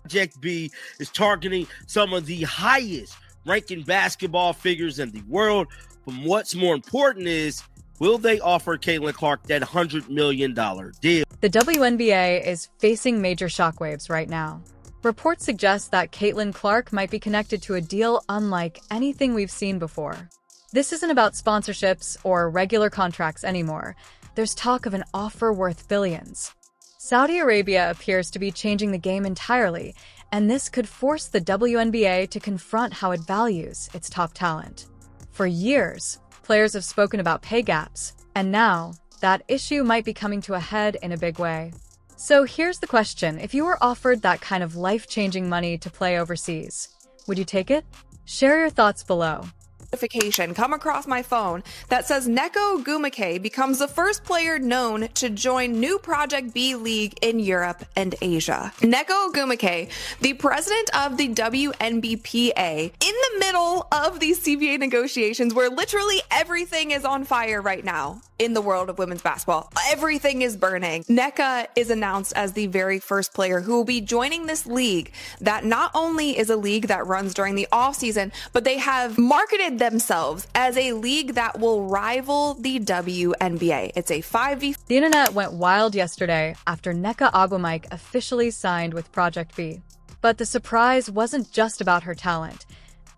Project B is targeting some of the highest ranking basketball figures in the world. But what's more important is, will they offer Caitlin Clark that $100 million deal? The WNBA is facing major shockwaves right now. Reports suggest that Caitlin Clark might be connected to a deal unlike anything we've seen before. This isn't about sponsorships or regular contracts anymore. There's talk of an offer worth billions. Saudi Arabia appears to be changing the game entirely, and this could force the WNBA to confront how it values its top talent. For years, players have spoken about pay gaps, and now that issue might be coming to a head in a big way. So here's the question: if you were offered that kind of life-changing money to play overseas, would you take it? Share your thoughts below. Notification come across my phone that says Neko Ogwumike becomes the first player known to join new Project B league in Europe and Asia. Neko Ogwumike, the president of the WNBPA, in the middle of these CBA negotiations where literally everything is on fire right now in the world of women's basketball. Everything is burning. Nneka is announced as the very first player who will be joining this league that not only is a league that runs during the off season, but they have marketed themselves as a league that will rival the WNBA. It's a 5v. The internet went wild yesterday after Nneka Ogwumike officially signed with Project B. But the surprise wasn't just about her talent.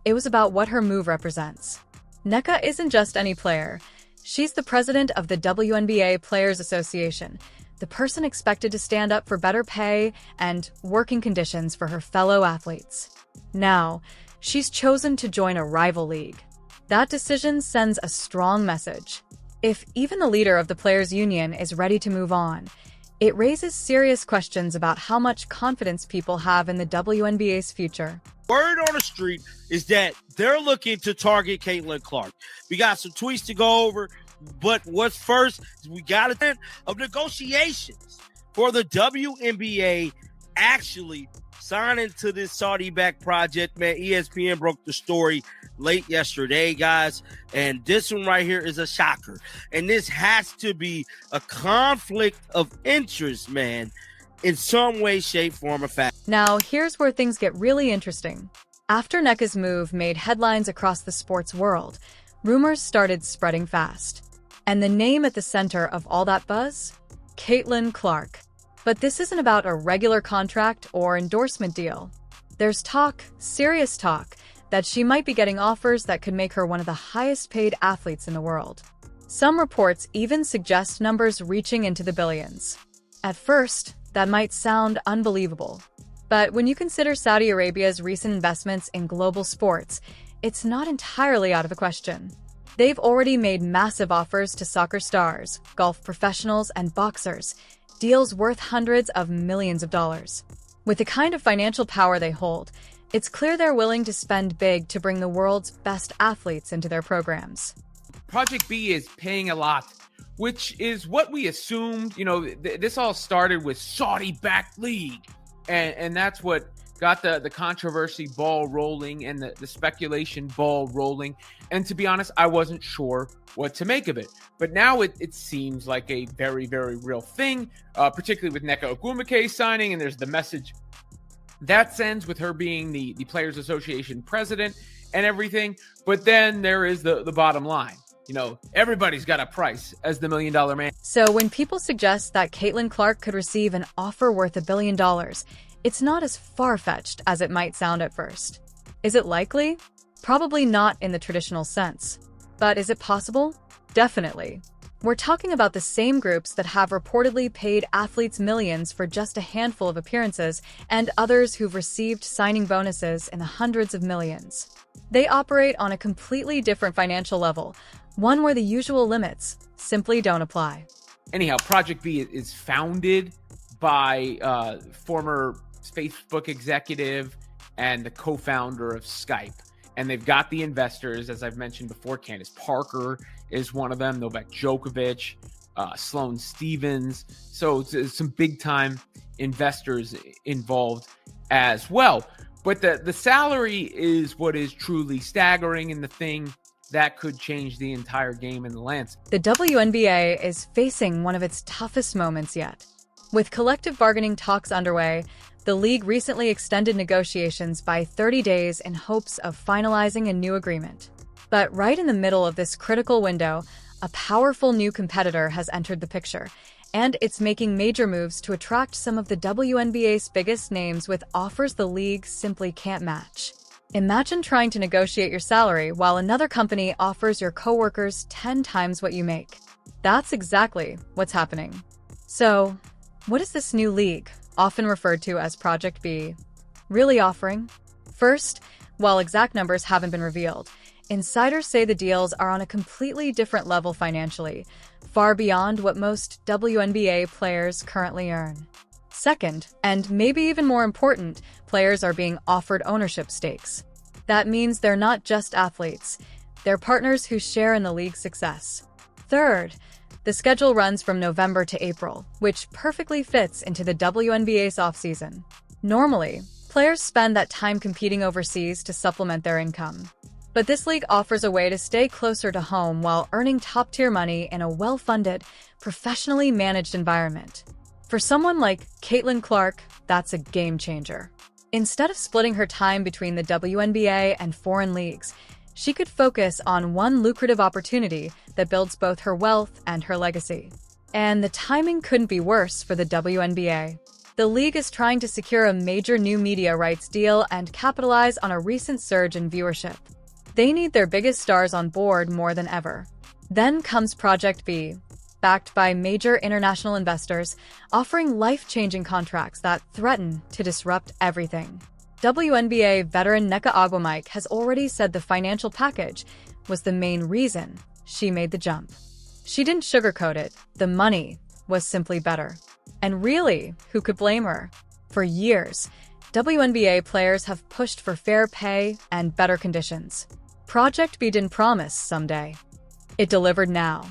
It was about what her move represents. Nneka isn't just any player. She's the president of the WNBA Players Association, the person expected to stand up for better pay and working conditions for her fellow athletes. Now, she's chosen to join a rival league. That decision sends a strong message. If even the leader of the Players' Union is ready to move on, it raises serious questions about how much confidence people have in the WNBA's future. Word on the street is that they're looking to target Caitlin Clark. We got some tweets to go over, but what's first is we got a bit of negotiations for the WNBA actually signing to this Saudi-backed project. Man, ESPN broke the story late yesterday, guys, and this one right here is a shocker. And this has to be a conflict of interest, man, in some way, shape, form, or fashion. Now, here's where things get really interesting. After Nneka's move made headlines across the sports world, rumors started spreading fast. And the name at the center of all that buzz? Caitlin Clark. But this isn't about a regular contract or endorsement deal. There's talk, serious talk, that she might be getting offers that could make her one of the highest-paid athletes in the world. Some reports even suggest numbers reaching into the billions. At first, that might sound unbelievable. But when you consider Saudi Arabia's recent investments in global sports, it's not entirely out of the question. They've already made massive offers to soccer stars, golf professionals, and boxers, deals worth hundreds of millions of dollars. With the kind of financial power they hold, it's clear they're willing to spend big to bring the world's best athletes into their programs. Project B is paying a lot, which is what we assumed. You know, this all started with Saudi-backed league, and that's what got the controversy ball rolling and the speculation ball rolling. And to be honest, I wasn't sure what to make of it. But now it seems like a very, very real thing, particularly with Neko Ogwumike signing, and there's the message that sends with her being the Players Association president and everything. But then there is the bottom line. You know, everybody's got a price as the $1 million man. So when people suggest that Caitlin Clark could receive an offer worth $1 billion, it's not as far-fetched as it might sound at first. Is it likely? Probably not in the traditional sense. But is it possible? Definitely. We're talking about the same groups that have reportedly paid athletes millions for just a handful of appearances, and others who've received signing bonuses in the hundreds of millions. They operate on a completely different financial level, one where the usual limits simply don't apply. Anyhow, Project B is founded by former Facebook executive and the co-founder of Skype. And they've got the investors, as I've mentioned before. Candace Parker is one of them, Novak Djokovic, Sloane Stephens. So it's some big-time investors involved as well. But the salary is what is truly staggering, and the thing that could change the entire game in the landscape. The WNBA is facing one of its toughest moments yet. With collective bargaining talks underway, The league recently extended negotiations by 30 days in hopes of finalizing a new agreement. But right in the middle of this critical window, a powerful new competitor has entered the picture, and it's making major moves to attract some of the WNBA's biggest names with offers the league simply can't match. Imagine trying to negotiate your salary while another company offers your coworkers 10 times what you make. That's exactly what's happening. So, what is this new league, often referred to as Project B, really offering? First, while exact numbers haven't been revealed, insiders say the deals are on a completely different level financially, far beyond what most WNBA players currently earn. Second, and maybe even more important, players are being offered ownership stakes. That means they're not just athletes, they're partners who share in the league's success. Third, the schedule runs from November to April, which perfectly fits into the WNBA's offseason. Normally, players spend that time competing overseas to supplement their income. But this league offers a way to stay closer to home while earning top-tier money in a well-funded, professionally managed environment. For someone like Caitlin Clark, that's a game changer. Instead of splitting her time between the WNBA and foreign leagues, she could focus on one lucrative opportunity that builds both her wealth and her legacy. And the timing couldn't be worse for the WNBA. The league is trying to secure a major new media rights deal and capitalize on a recent surge in viewership. They need their biggest stars on board more than ever. Then comes Project B, backed by major international investors, offering life-changing contracts that threaten to disrupt everything. WNBA veteran Nneka Ogwumike has already said the financial package was the main reason she made the jump. She didn't sugarcoat it, the money was simply better. And really, who could blame her? For years, WNBA players have pushed for fair pay and better conditions. Project B didn't promise someday. It delivered now.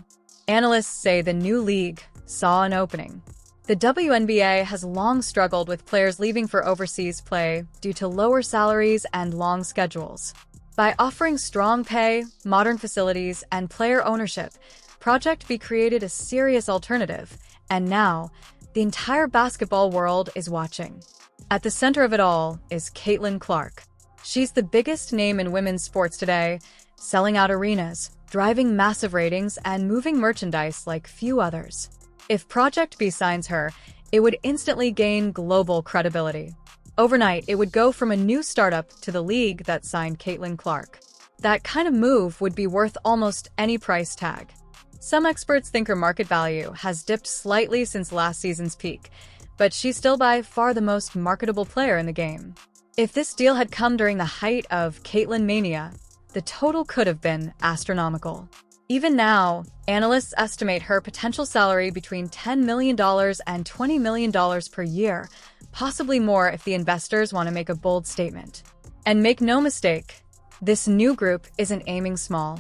Analysts say the new league saw an opening. The WNBA has long struggled with players leaving for overseas play due to lower salaries and long schedules. By offering strong pay, modern facilities, and player ownership, Project B created a serious alternative, and now, the entire basketball world is watching. At the center of it all is Caitlin Clark. She's the biggest name in women's sports today, selling out arenas, driving massive ratings, and moving merchandise like few others. If Project B signs her, it would instantly gain global credibility. Overnight, it would go from a new startup to the league that signed Caitlin Clark. That kind of move would be worth almost any price tag. Some experts think her market value has dipped slightly since last season's peak, but she's still by far the most marketable player in the game. If this deal had come during the height of Caitlin mania, the total could have been astronomical. Even now, analysts estimate her potential salary between $10 million and $20 million per year, possibly more if the investors want to make a bold statement. And make no mistake, this new group isn't aiming small.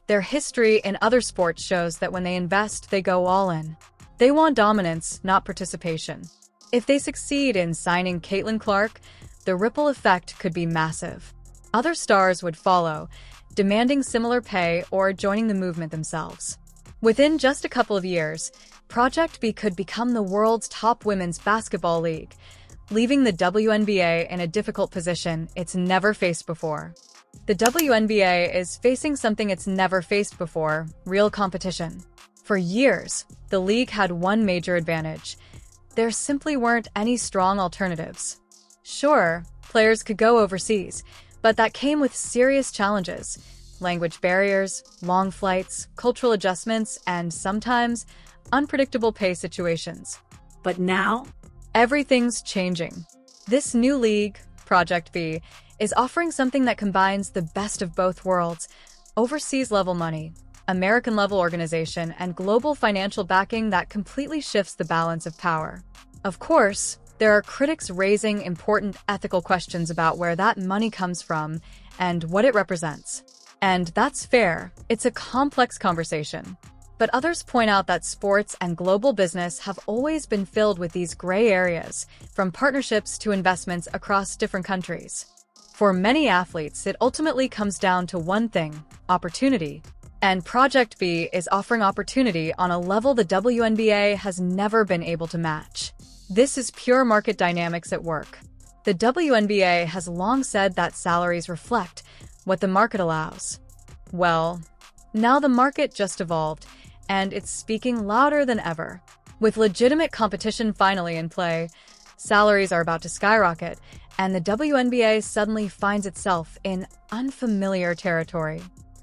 Their history in other sports shows that when they invest, they go all in. They want dominance, not participation. If they succeed in signing Caitlin Clark, the ripple effect could be massive. Other stars would follow, demanding similar pay or joining the movement themselves. Within just a couple of years, Project B could become the world's top women's basketball league, leaving the WNBA in a difficult position it's never faced before. The WNBA is facing something it's never faced before: real competition. For years, the league had one major advantage: there simply weren't any strong alternatives. Sure, players could go overseas, but that came with serious challenges: language barriers, long flights, cultural adjustments, and sometimes unpredictable pay situations. But now, everything's changing. This new league, Project B, is offering something that combines the best of both worlds: overseas-level money, American-level organization, and global financial backing that completely shifts the balance of power. Of course, there are critics raising important ethical questions about where that money comes from and what it represents. And that's fair. It's a complex conversation. But others point out that sports and global business have always been filled with these gray areas, from partnerships to investments across different countries. For many athletes, it ultimately comes down to one thing: opportunity. And Project B is offering opportunity on a level the WNBA has never been able to match. This is pure market dynamics at work. The WNBA has long said that salaries reflect what the market allows. Well, now the market just evolved, and it's speaking louder than ever. With legitimate competition finally in play, salaries are about to skyrocket, and the WNBA suddenly finds itself in unfamiliar territory.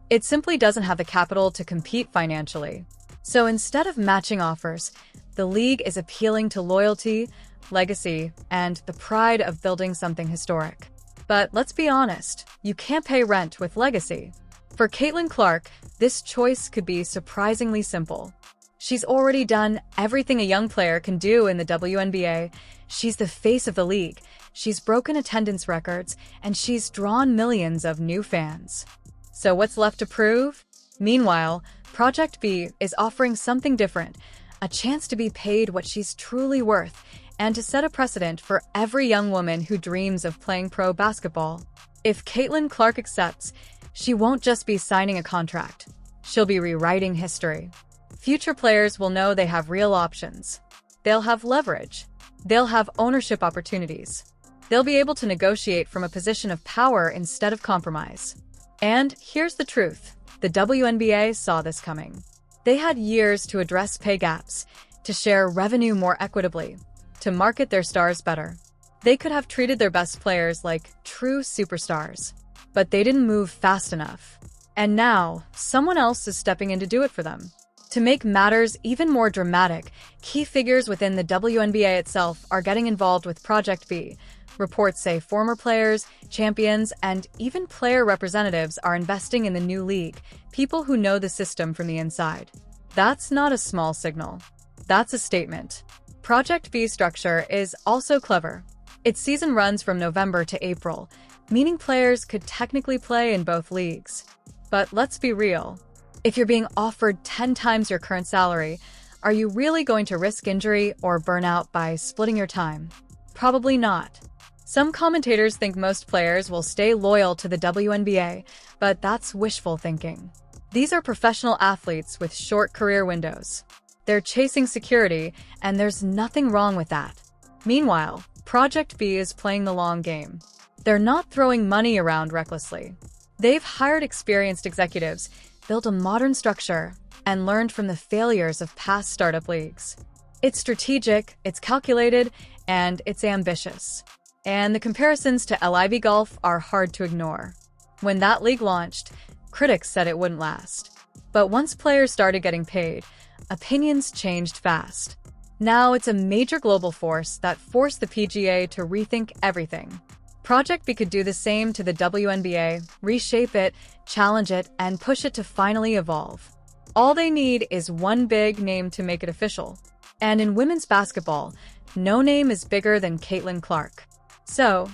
It simply doesn't have the capital to compete financially. So instead of matching offers, the league is appealing to loyalty, legacy, and the pride of building something historic. But let's be honest, you can't pay rent with legacy. For Caitlin Clark, this choice could be surprisingly simple. She's already done everything a young player can do in the WNBA. She's the face of the league, she's broken attendance records, and she's drawn millions of new fans. So what's left to prove? Meanwhile, Project B is offering something different, a chance to be paid what she's truly worth, and to set a precedent for every young woman who dreams of playing pro basketball. If Caitlin Clark accepts, she won't just be signing a contract. She'll be rewriting history. Future players will know they have real options. They'll have leverage. They'll have ownership opportunities. They'll be able to negotiate from a position of power instead of compromise. And here's the truth. The WNBA saw this coming. They had years to address pay gaps, to share revenue more equitably, to market their stars better. They could have treated their best players like true superstars, but they didn't move fast enough. And now, someone else is stepping in to do it for them. To make matters even more dramatic, key figures within the WNBA itself are getting involved with Project B. Reports say former players, champions, and even player representatives are investing in the new league, people who know the system from the inside. That's not a small signal. That's a statement. Project B's structure is also clever. Its season runs from November to April, meaning players could technically play in both leagues. But let's be real. If you're being offered 10 times your current salary, are you really going to risk injury or burnout by splitting your time? Probably not. Some commentators think most players will stay loyal to the WNBA, but that's wishful thinking. These are professional athletes with short career windows. They're chasing security, and there's nothing wrong with that. Meanwhile, Project B is playing the long game. They're not throwing money around recklessly. They've hired experienced executives, built a modern structure, and learned from the failures of past startup leagues. It's strategic, it's calculated, and it's ambitious. And the comparisons to LIV Golf are hard to ignore. When that league launched, critics said it wouldn't last. But once players started getting paid, opinions changed fast. Now it's a major global force that forced the PGA to rethink everything. Project B could do the same to the WNBA, reshape it, challenge it, and push it to finally evolve. All they need is one big name to make it official. And in women's basketball, no name is bigger than Caitlin Clark. So,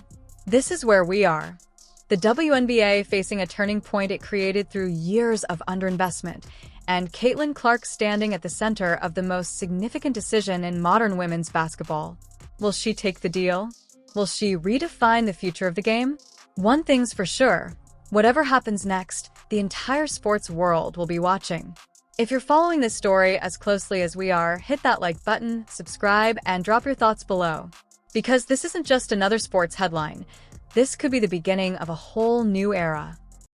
this is where we are. The WNBA facing a turning point it created through years of underinvestment, and Caitlin Clark standing at the center of the most significant decision in modern women's basketball. Will she take the deal? Will she redefine the future of the game? One thing's for sure, whatever happens next, the entire sports world will be watching. If you're following this story as closely as we are, hit that like button, subscribe, and drop your thoughts below. Because this isn't just another sports headline. This could be the beginning of a whole new era.